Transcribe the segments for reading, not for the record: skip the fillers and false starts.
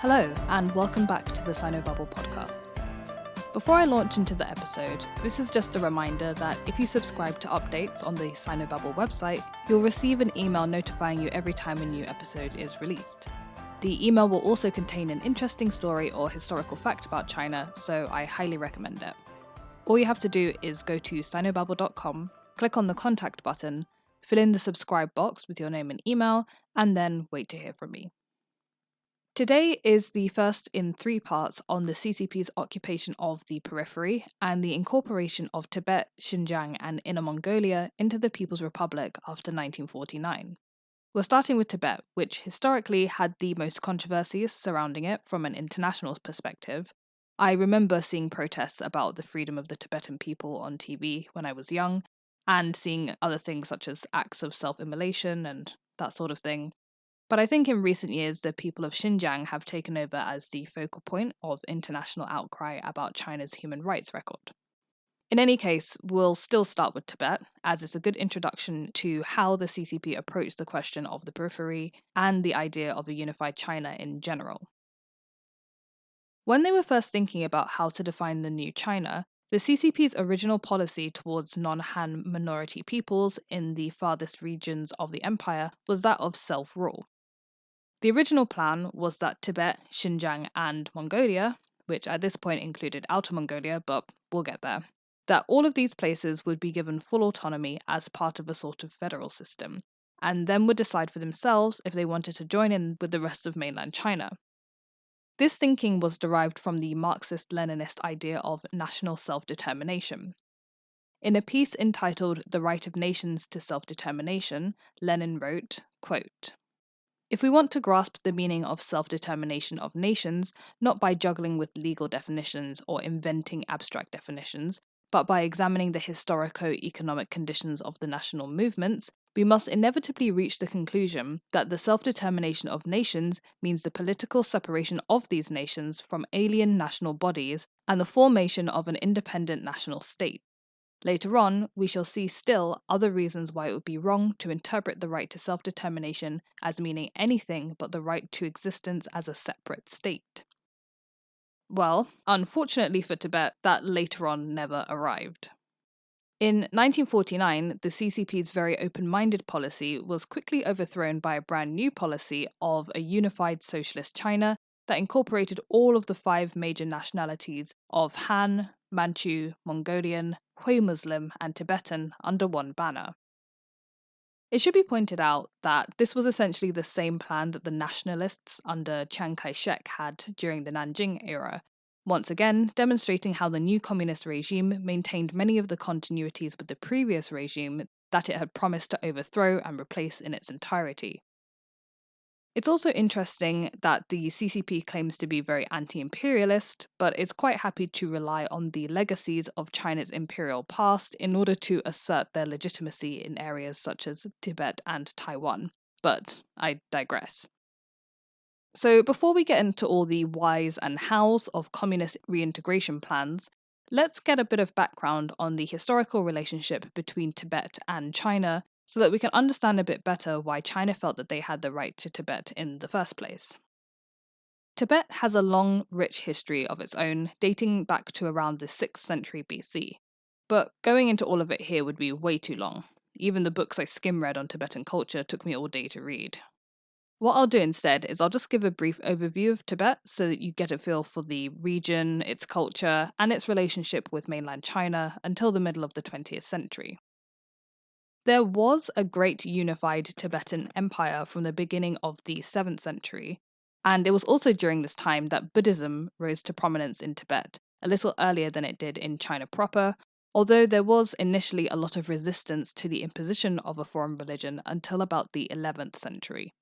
Hello, and welcome back to the Sino-Bubble podcast. Before I launch into the episode, this is just a reminder that if you subscribe to updates on the Sino-Bubble website, you'll receive an email notifying you every time a new episode is released. The email will also contain an interesting story or historical fact about China, so I highly recommend it. All you have to do is go to sinobubble.com, click on the contact button, fill in the subscribe box with your name and email, and then wait to hear from me. Today is the first in 3 parts on the CCP's occupation of the periphery and the incorporation of Tibet, Xinjiang, and Inner Mongolia into the People's Republic after 1949. We're starting with Tibet, which historically had the most controversies surrounding it from an international perspective. I remember seeing protests about the freedom of the Tibetan people on TV when I was young, and seeing other things such as acts of self-immolation and that sort of thing. But I think in recent years, the people of Xinjiang have taken over as the focal point of international outcry about China's human rights record. In any case, we'll still start with Tibet, as it's a good introduction to how the CCP approached the question of the periphery and the idea of a unified China in general. When they were first thinking about how to define the new China, the CCP's original policy towards non-Han minority peoples in the farthest regions of the empire was that of self-rule. The original plan was that Tibet, Xinjiang, and Mongolia, which at this point included Outer Mongolia, but we'll get there, that all of these places would be given full autonomy as part of a sort of federal system, and then would decide for themselves if they wanted to join in with the rest of mainland China. This thinking was derived from the Marxist-Leninist idea of national self-determination. In a piece entitled The Right of Nations to Self-Determination, Lenin wrote, quote, "If we want to grasp the meaning of self-determination of nations, not by juggling with legal definitions or inventing abstract definitions, but by examining the historico-economic conditions of the national movements, we must inevitably reach the conclusion that the self-determination of nations means the political separation of these nations from alien national bodies and the formation of an independent national state. Later on, we shall see still other reasons why it would be wrong to interpret the right to self-determination as meaning anything but the right to existence as a separate state." Well, unfortunately for Tibet, that later on never arrived. In 1949, the CCP's very open-minded policy was quickly overthrown by a brand new policy of a unified socialist China that incorporated all of the 5 major nationalities of Han, Manchu, Mongolian, Hui Muslim, and Tibetan under one banner. It should be pointed out that this was essentially the same plan that the nationalists under Chiang Kai-shek had during the Nanjing era, once again demonstrating how the new communist regime maintained many of the continuities with the previous regime that it had promised to overthrow and replace in its entirety. It's also interesting that the CCP claims to be very anti-imperialist, but is quite happy to rely on the legacies of China's imperial past in order to assert their legitimacy in areas such as Tibet and Taiwan. But I digress. So before we get into all the whys and hows of communist reintegration plans, let's get a bit of background on the historical relationship between Tibet and China, so that we can understand a bit better why China felt that they had the right to Tibet in the first place. Tibet has a long, rich history of its own, dating back to around the 6th century BC. But going into all of it here would be way too long. Even the books I skim-read on Tibetan culture took me all day to read. What I'll do instead is I'll just give a brief overview of Tibet so that you get a feel for the region, its culture, and its relationship with mainland China until the middle of the 20th century. There was a great unified Tibetan empire from the beginning of the 7th century, and it was also during this time that Buddhism rose to prominence in Tibet, a little earlier than it did in China proper, although there was initially a lot of resistance to the imposition of a foreign religion until about the 11th century.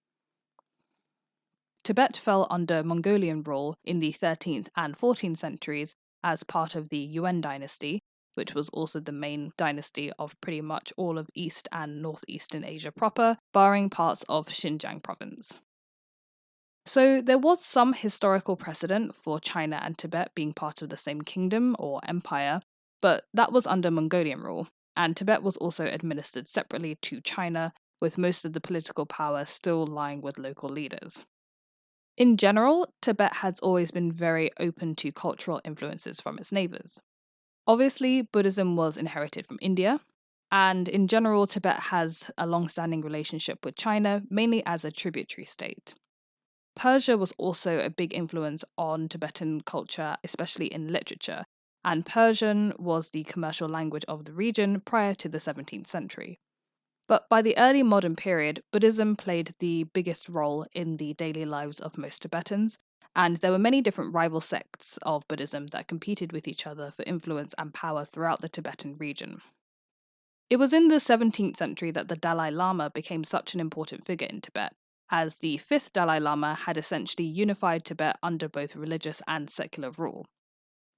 Tibet fell under Mongolian rule in the 13th and 14th centuries as part of the Yuan dynasty, which was also the main dynasty of pretty much all of East and Northeastern Asia proper, barring parts of Xinjiang province. So there was some historical precedent for China and Tibet being part of the same kingdom or empire, but that was under Mongolian rule, and Tibet was also administered separately to China, with most of the political power still lying with local leaders. In general, Tibet has always been very open to cultural influences from its neighbours. Obviously, Buddhism was inherited from India, and in general, Tibet has a long-standing relationship with China, mainly as a tributary state. Persia was also a big influence on Tibetan culture, especially in literature, and Persian was the commercial language of the region prior to the 17th century. But by the early modern period, Buddhism played the biggest role in the daily lives of most Tibetans, and there were many different rival sects of Buddhism that competed with each other for influence and power throughout the Tibetan region. It was in the 17th century that the Dalai Lama became such an important figure in Tibet, as the fifth Dalai Lama had essentially unified Tibet under both religious and secular rule.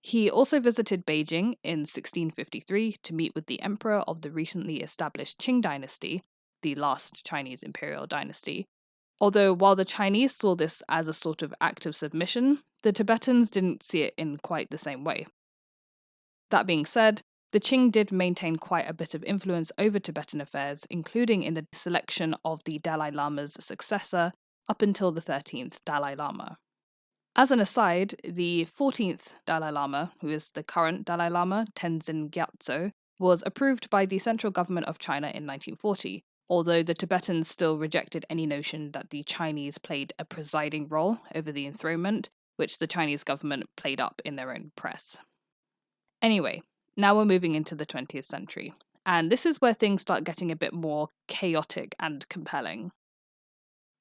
He also visited Beijing in 1653 to meet with the emperor of the recently established Qing dynasty, the last Chinese imperial dynasty. Although while the Chinese saw this as a sort of act of submission, the Tibetans didn't see it in quite the same way. That being said, the Qing did maintain quite a bit of influence over Tibetan affairs, including in the selection of the Dalai Lama's successor up until the 13th Dalai Lama. As an aside, the 14th Dalai Lama, who is the current Dalai Lama, Tenzin Gyatso, was approved by the central government of China in 1940, although the Tibetans still rejected any notion that the Chinese played a presiding role over the enthronement, which the Chinese government played up in their own press. Anyway, now we're moving into the 20th century, and this is where things start getting a bit more chaotic and compelling.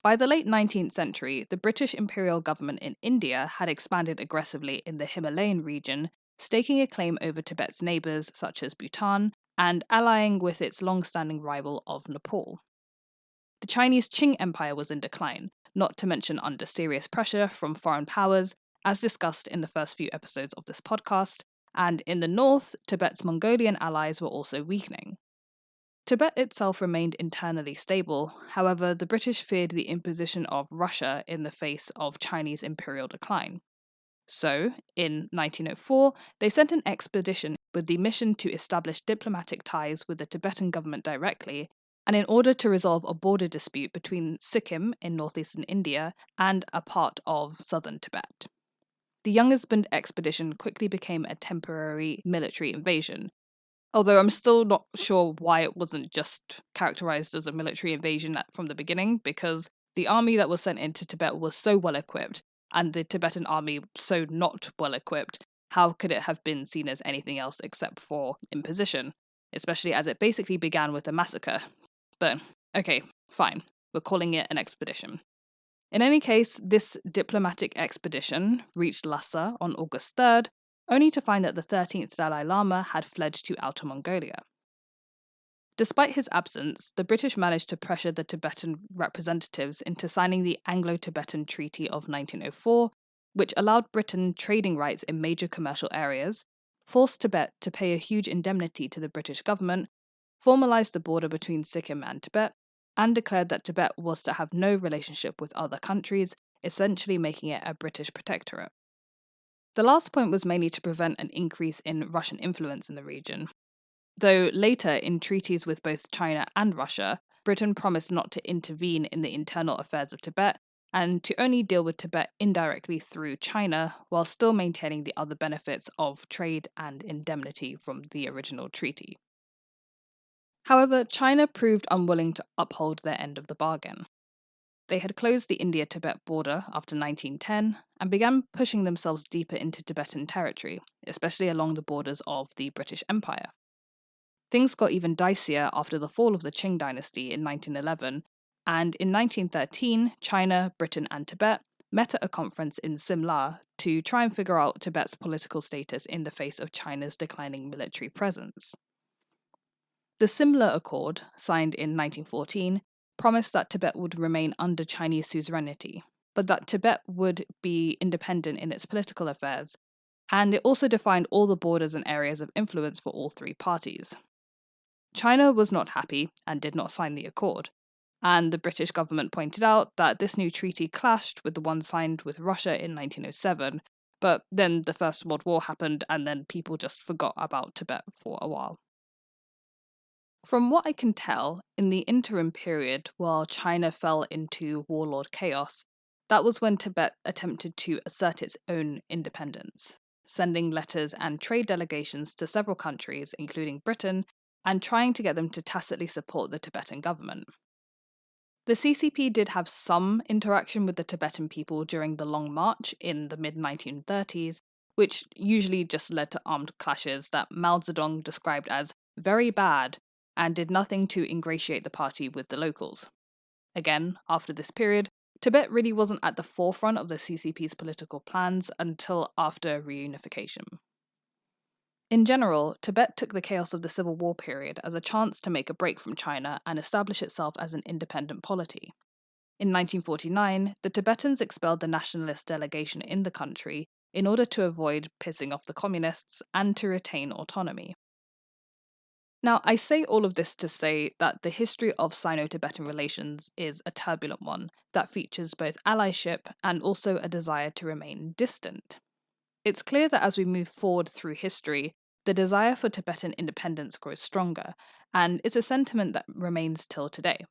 By the late 19th century, the British imperial government in India had expanded aggressively in the Himalayan region, staking a claim over Tibet's neighbours such as Bhutan, and allying with its long-standing rival of Nepal. The Chinese Qing Empire was in decline, not to mention under serious pressure from foreign powers, as discussed in the first few episodes of this podcast, and in the north, Tibet's Mongolian allies were also weakening. Tibet itself remained internally stable, however, the British feared the imposition of Russia in the face of Chinese imperial decline. So, in 1904, they sent an expedition with the mission to establish diplomatic ties with the Tibetan government directly, and in order to resolve a border dispute between Sikkim in northeastern India and a part of southern Tibet. The Young Husband expedition quickly became a temporary military invasion, although I'm still not sure why it wasn't just characterized as a military invasion from the beginning, because the army that was sent into Tibet was so well equipped, and the Tibetan army so not well equipped. How could it have been seen as anything else except for imposition, especially as it basically began with a massacre? But, okay, fine, we're calling it an expedition. In any case, this diplomatic expedition reached Lhasa on August 3rd, only to find that the 13th Dalai Lama had fled to Outer Mongolia. Despite his absence, the British managed to pressure the Tibetan representatives into signing the Anglo-Tibetan Treaty of 1904, which allowed Britain trading rights in major commercial areas, forced Tibet to pay a huge indemnity to the British government, formalized the border between Sikkim and Tibet, and declared that Tibet was to have no relationship with other countries, essentially making it a British protectorate. The last point was mainly to prevent an increase in Russian influence in the region. Though later, in treaties with both China and Russia, Britain promised not to intervene in the internal affairs of Tibet and to only deal with Tibet indirectly through China, while still maintaining the other benefits of trade and indemnity from the original treaty. However, China proved unwilling to uphold their end of the bargain. They had closed the India-Tibet border after 1910 and began pushing themselves deeper into Tibetan territory, especially along the borders of the British Empire. Things got even dicier after the fall of the Qing dynasty in 1911, and in 1913, China, Britain, and Tibet met at a conference in Simla to try and figure out Tibet's political status in the face of China's declining military presence. The Simla Accord, signed in 1914, promised that Tibet would remain under Chinese suzerainty, but that Tibet would be independent in its political affairs, and it also defined all the borders and areas of influence for all three parties. China was not happy and did not sign the accord, and the British government pointed out that this new treaty clashed with the one signed with Russia in 1907, but then the First World War happened and then people just forgot about Tibet for a while. From what I can tell, in the interim period while China fell into warlord chaos, That was when Tibet attempted to assert its own independence, sending letters and trade delegations to several countries, including Britain, and trying to get them to tacitly support the Tibetan government. The CCP did have some interaction with the Tibetan people during the Long March in the mid-1930s, which usually just led to armed clashes that Mao Zedong described as very bad and did nothing to ingratiate the party with the locals. Again, after this period, Tibet really wasn't at the forefront of the CCP's political plans until after reunification. In general, Tibet took the chaos of the Civil War period as a chance to make a break from China and establish itself as an independent polity. In 1949, the Tibetans expelled the nationalist delegation in the country in order to avoid pissing off the communists and to retain autonomy. Now, I say all of this to say that the history of Sino-Tibetan relations is a turbulent one that features both allyship and also a desire to remain distant. It's clear that as we move forward through history, the desire for Tibetan independence grows stronger, and it's a sentiment that remains till today.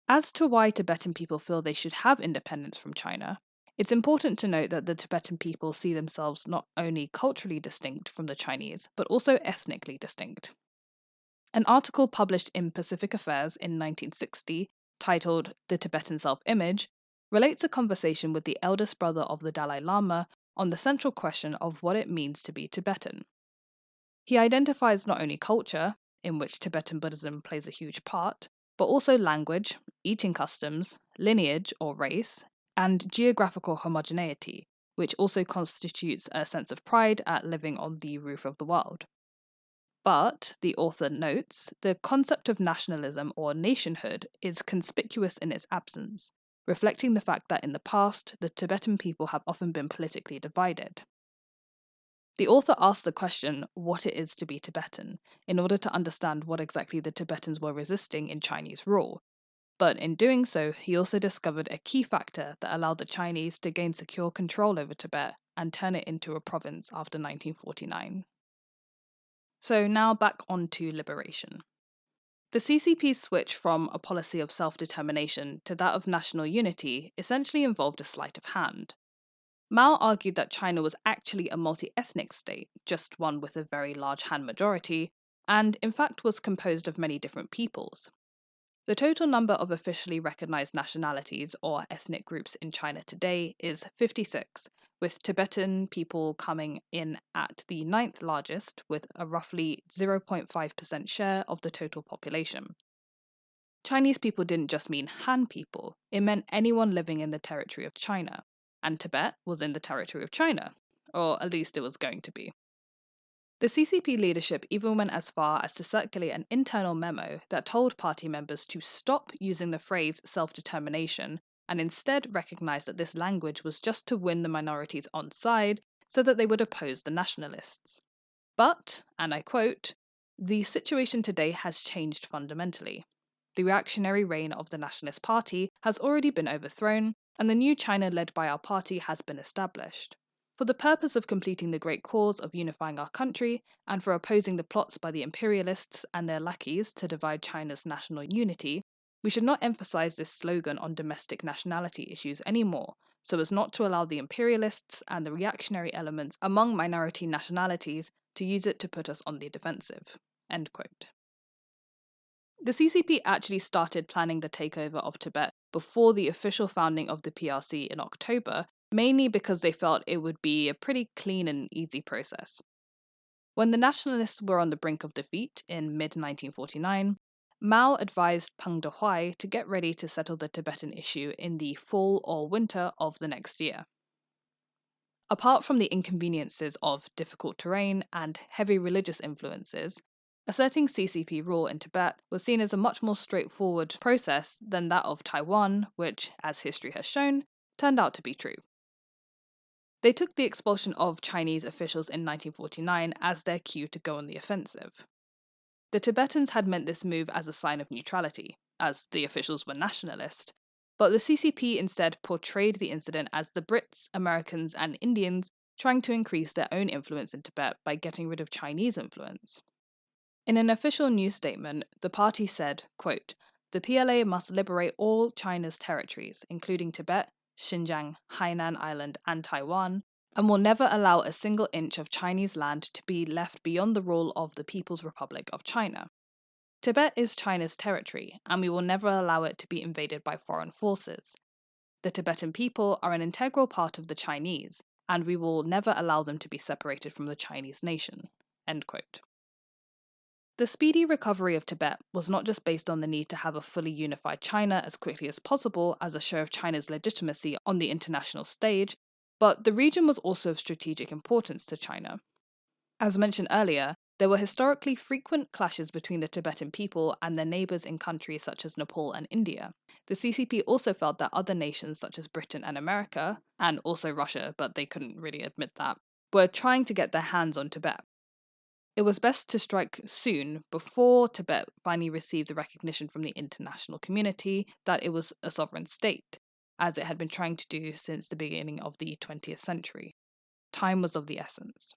As to why Tibetan people feel they should have independence from China, it's important to note that the Tibetan people see themselves not only culturally distinct from the Chinese, but also ethnically distinct. An article published in Pacific Affairs in 1960, titled The Tibetan Self-Image, relates a conversation with the eldest brother of the Dalai Lama on the central question of what it means to be Tibetan. He identifies not only culture, in which Tibetan Buddhism plays a huge part, but also language, eating customs, lineage or race, and geographical homogeneity, which also constitutes a sense of pride at living on the roof of the world. But, the author notes, the concept of nationalism or nationhood is conspicuous in its absence, reflecting the fact that in the past, the Tibetan people have often been politically divided. The author asks the question what it is to be Tibetan, in order to understand what exactly the Tibetans were resisting in Chinese rule. But in doing so, he also discovered a key factor that allowed the Chinese to gain secure control over Tibet and turn it into a province after 1949. So now back onto liberation. The CCP's switch from a policy of self-determination to that of national unity essentially involved a sleight of hand. Mao argued that China was actually a multi-ethnic state, just one with a very large Han majority, and in fact was composed of many different peoples. The total number of officially recognized nationalities or ethnic groups in China today is 56, with Tibetan people coming in at the 9th largest with a roughly 0.5% share of the total population. Chinese people didn't just mean Han people, it meant anyone living in the territory of China. And Tibet was in the territory of China, or at least it was going to be. The CCP leadership even went as far as to circulate an internal memo that told party members to stop using the phrase self-determination and instead recognize that this language was just to win the minorities on side so that they would oppose the nationalists. But, and I quote, "The situation today has changed fundamentally. The reactionary reign of the Nationalist Party has already been overthrown, and the new China led by our party has been established. For the purpose of completing the great cause of unifying our country, and for opposing the plots by the imperialists and their lackeys to divide China's national unity, we should not emphasize this slogan on domestic nationality issues anymore, so as not to allow the imperialists and the reactionary elements among minority nationalities to use it to put us on the defensive." End quote. The CCP actually started planning the takeover of Tibet before the official founding of the PRC in October, mainly because they felt it would be a pretty clean and easy process. When the nationalists were on the brink of defeat in mid-1949, Mao advised Peng Dehuai to get ready to settle the Tibetan issue in the fall or winter of the next year. Apart from the inconveniences of difficult terrain and heavy religious influences, asserting CCP rule in Tibet was seen as a much more straightforward process than that of Taiwan, which, as history has shown, turned out to be true. They took the expulsion of Chinese officials in 1949 as their cue to go on the offensive. The Tibetans had meant this move as a sign of neutrality, as the officials were nationalist, but the CCP instead portrayed the incident as the Brits, Americans, and Indians trying to increase their own influence in Tibet by getting rid of Chinese influence. In an official news statement, the party said, quote, "The PLA must liberate all China's territories, including Tibet, Xinjiang, Hainan Island, and Taiwan, and will never allow a single inch of Chinese land to be left beyond the rule of the People's Republic of China. Tibet is China's territory, and we will never allow it to be invaded by foreign forces. The Tibetan people are an integral part of the Chinese, and we will never allow them to be separated from the Chinese nation." End quote. The speedy recovery of Tibet was not just based on the need to have a fully unified China as quickly as possible as a show of China's legitimacy on the international stage, but the region was also of strategic importance to China. As mentioned earlier, there were historically frequent clashes between the Tibetan people and their neighbours in countries such as Nepal and India. The CCP also felt that other nations such as Britain and America, and also Russia, but they couldn't really admit that, were trying to get their hands on Tibet. It was best to strike soon, before Tibet finally received the recognition from the international community that it was a sovereign state, as it had been trying to do since the beginning of the 20th century. Time was of the essence.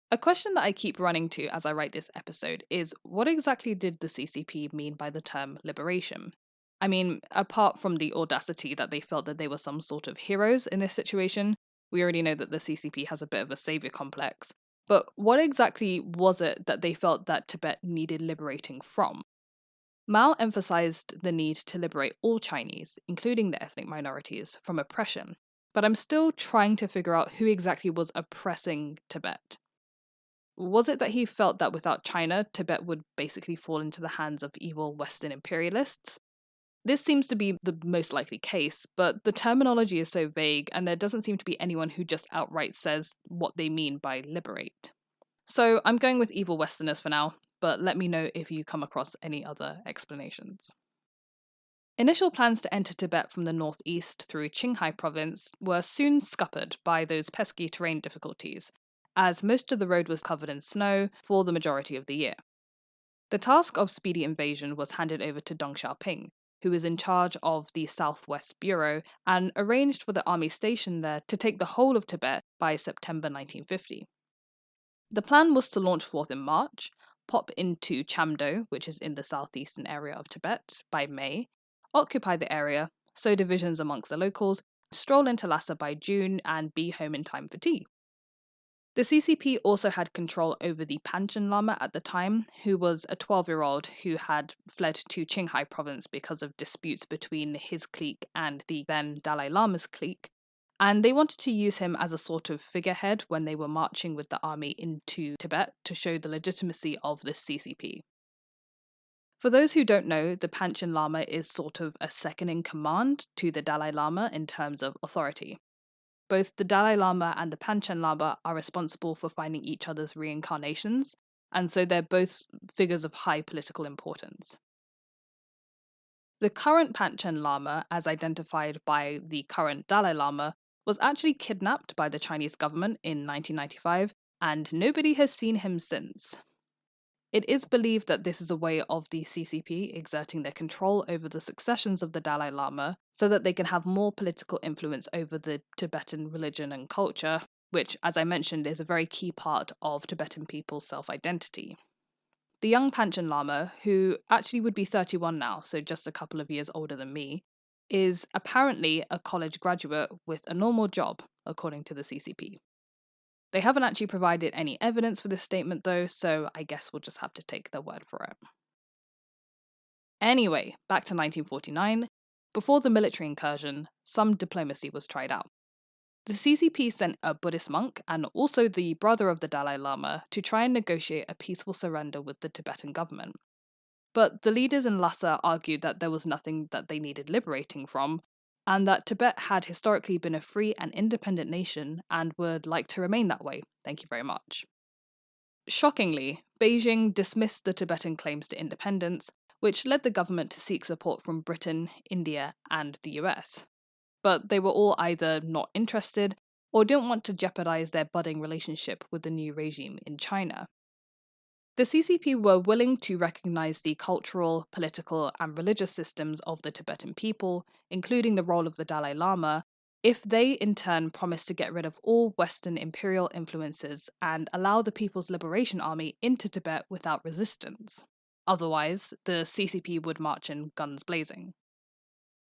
A question that I keep running to as I write this episode is, what exactly did the CCP mean by the term liberation? I mean, apart from the audacity that they felt that they were some sort of heroes in this situation, we already know that the CCP has a bit of a savior complex. But what exactly was it that they felt that Tibet needed liberating from? Mao emphasized the need to liberate all Chinese, including the ethnic minorities, from oppression. But I'm still trying to figure out who exactly was oppressing Tibet. Was it that he felt that without China, Tibet would basically fall into the hands of evil Western imperialists? This seems to be the most likely case, but the terminology is so vague, and there doesn't seem to be anyone who just outright says what they mean by liberate. So I'm going with evil Westerners for now, but let me know if you come across any other explanations. Initial plans to enter Tibet from the northeast through Qinghai province were soon scuppered by those pesky terrain difficulties, as most of the road was covered in snow for the majority of the year. The task of speedy invasion was handed over to Deng Xiaoping, who was in charge of the Southwest Bureau and arranged for the army stationed there to take the whole of Tibet by September 1950. The plan was to launch forth in March, pop into Chamdo, which is in the southeastern area of Tibet, by May, occupy the area, sow divisions amongst the locals, stroll into Lhasa by June, and be home in time for tea. The CCP also had control over the Panchen Lama at the time, who was a 12-year-old who had fled to Qinghai province because of disputes between his clique and the then Dalai Lama's clique, and they wanted to use him as a sort of figurehead when they were marching with the army into Tibet to show the legitimacy of the CCP. For those who don't know, the Panchen Lama is sort of a second-in-command to the Dalai Lama in terms of authority. Both the Dalai Lama and the Panchen Lama are responsible for finding each other's reincarnations, and so they're both figures of high political importance. The current Panchen Lama, as identified by the current Dalai Lama, was actually kidnapped by the Chinese government in 1995, and nobody has seen him since. It is believed that this is a way of the CCP exerting their control over the successions of the Dalai Lama so that they can have more political influence over the Tibetan religion and culture, which, as I mentioned, is a very key part of Tibetan people's self-identity. The young Panchen Lama, who actually would be 31 now, so just a couple of years older than me, is apparently a college graduate with a normal job, according to the CCP. They haven't actually provided any evidence for this statement though, so I guess we'll just have to take their word for it. Anyway, back to 1949. Before the military incursion, some diplomacy was tried out. The CCP sent a Buddhist monk and also the brother of the Dalai Lama to try and negotiate a peaceful surrender with the Tibetan government. But the leaders in Lhasa argued that there was nothing that they needed liberating from, and that Tibet had historically been a free and independent nation and would like to remain that way. Thank you very much. Shockingly, Beijing dismissed the Tibetan claims to independence, which led the government to seek support from Britain, India, and the US. But they were all either not interested or didn't want to jeopardize their budding relationship with the new regime in China. The CCP were willing to recognize the cultural, political, and religious systems of the Tibetan people, including the role of the Dalai Lama, if they in turn promised to get rid of all Western imperial influences and allow the People's Liberation Army into Tibet without resistance. Otherwise, the CCP would march in guns blazing.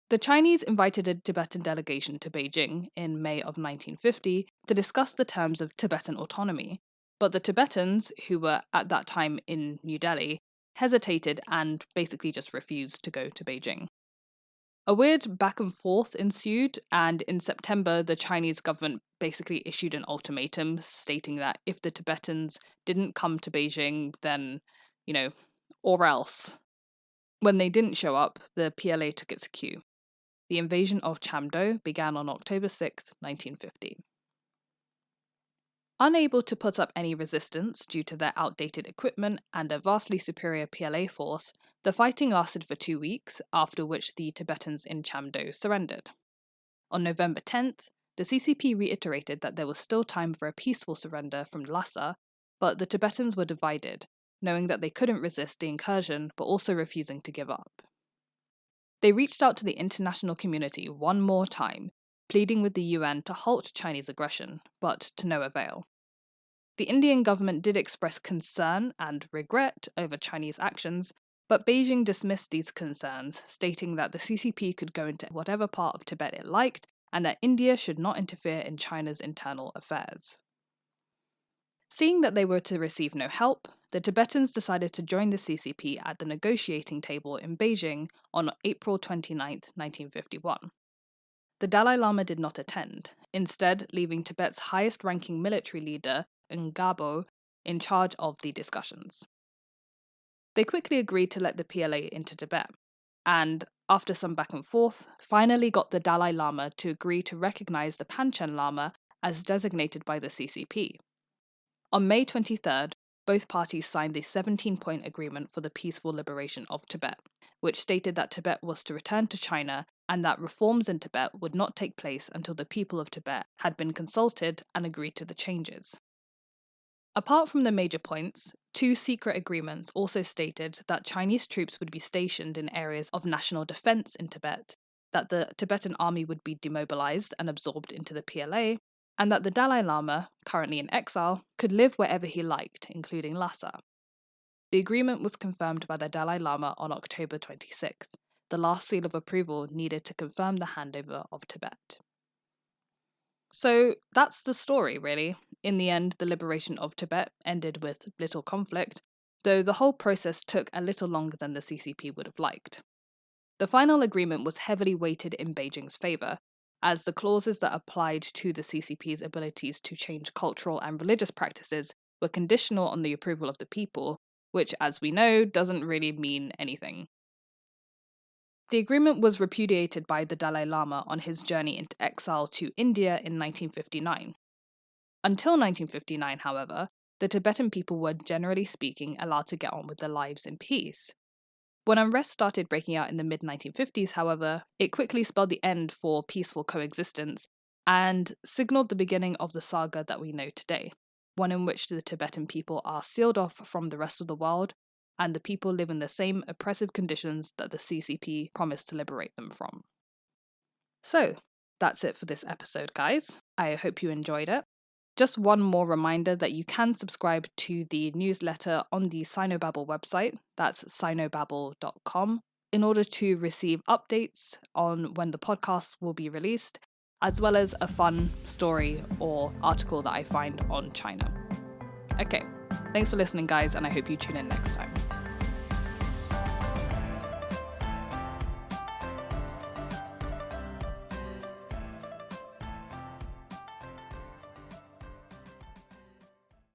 The Chinese invited a Tibetan delegation to Beijing in May of 1950 to discuss the terms of Tibetan autonomy, but the Tibetans, who were at that time in New Delhi, hesitated and basically just refused to go to Beijing. A weird back and forth ensued, and in September, the Chinese government basically issued an ultimatum stating that if the Tibetans didn't come to Beijing, then, or else. When they didn't show up, the PLA took its cue. The invasion of Chamdo began on October 6, 1950. Unable to put up any resistance due to their outdated equipment and a vastly superior PLA force, the fighting lasted for 2 weeks, after which the Tibetans in Chamdo surrendered. On November 10th, the CCP reiterated that there was still time for a peaceful surrender from Lhasa, but the Tibetans were divided, knowing that they couldn't resist the incursion but also refusing to give up. They reached out to the international community one more time, pleading with the UN to halt Chinese aggression, but to no avail. The Indian government did express concern and regret over Chinese actions, but Beijing dismissed these concerns, stating that the CCP could go into whatever part of Tibet it liked and that India should not interfere in China's internal affairs. Seeing that they were to receive no help, the Tibetans decided to join the CCP at the negotiating table in Beijing on April 29, 1951. The Dalai Lama did not attend, instead leaving Tibet's highest-ranking military leader, Ngabo, in charge of the discussions. They quickly agreed to let the PLA into Tibet, and, after some back and forth, finally got the Dalai Lama to agree to recognize the Panchen Lama as designated by the CCP. On May 23rd, both parties signed the 17-point agreement for the peaceful liberation of Tibet, which stated that Tibet was to return to China and that reforms in Tibet would not take place until the people of Tibet had been consulted and agreed to the changes. Apart from the major points, 2 secret agreements also stated that Chinese troops would be stationed in areas of national defense in Tibet, that the Tibetan army would be demobilized and absorbed into the PLA, and that the Dalai Lama, currently in exile, could live wherever he liked, including Lhasa. The agreement was confirmed by the Dalai Lama on October 26th, the last seal of approval needed to confirm the handover of Tibet. So that's the story, really. In the end, the liberation of Tibet ended with little conflict, though the whole process took a little longer than the CCP would have liked. The final agreement was heavily weighted in Beijing's favour, as the clauses that applied to the CCP's abilities to change cultural and religious practices were conditional on the approval of the people, which, as we know, doesn't really mean anything. The agreement was repudiated by the Dalai Lama on his journey into exile to India in 1959. Until 1959, however, the Tibetan people were, generally speaking, allowed to get on with their lives in peace. When unrest started breaking out in the mid-1950s, however, it quickly spelled the end for peaceful coexistence and signalled the beginning of the saga that we know today, one in which the Tibetan people are sealed off from the rest of the world and the people live in the same oppressive conditions that the CCP promised to liberate them from. So, that's it for this episode, guys. I hope you enjoyed it. Just one more reminder that you can subscribe to the newsletter on the Sinobabble website, that's sinobabble.com, in order to receive updates on when the podcast will be released, as well as a fun story or article that I find on China. Okay, thanks for listening, guys, and I hope you tune in next time.